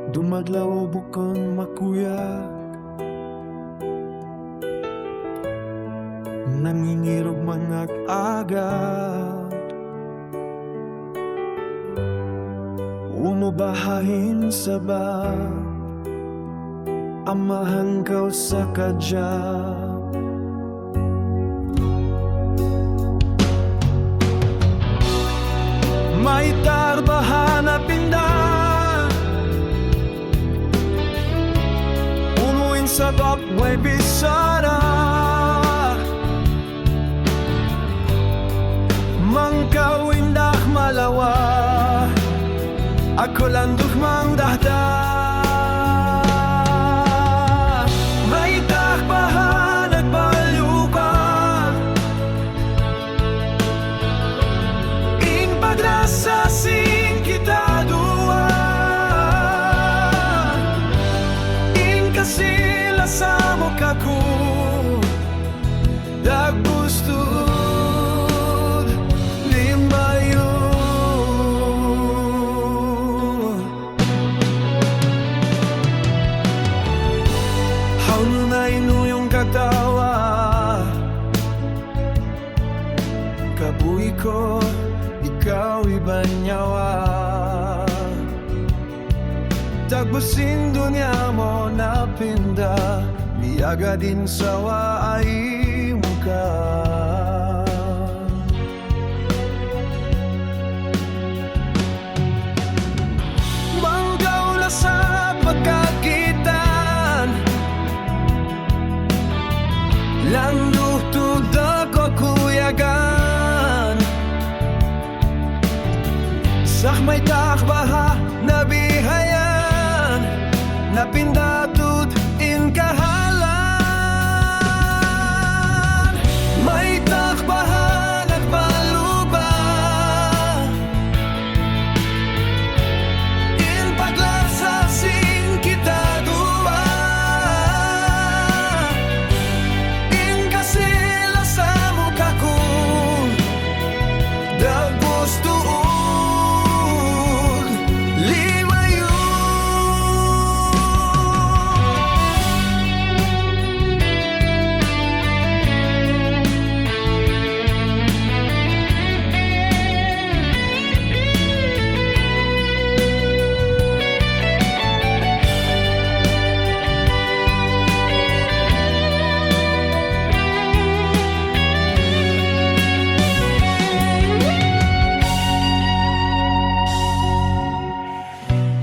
Dumadlaw bukang makuya, nangingirog mga agad. Umubahahin sa ba, amahan kau sa kadyat. May tarbahan na pindan, umuin sa top may bisara. Mangkaw indah malawa, ako landok mang dahda. May takbahan at balupa, ing pagrasasing kita dua, ing kasila sa mukaku daggusto. Inuyong katawa, kabuhi ko, ikaw ibanyawa. Tagbusin dunya mo napinda, miyaga din sawa ay muka. Manggaw na sa pagkakitan, landuh tudak ko kuyagan. Sak may takbaha na bihayan, napindatud in kahalan. May takbahan at paluba, in paglasasing kita dua,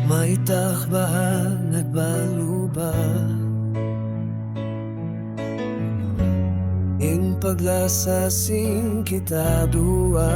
may takbahan at baluba, ing paglasasing kita dua.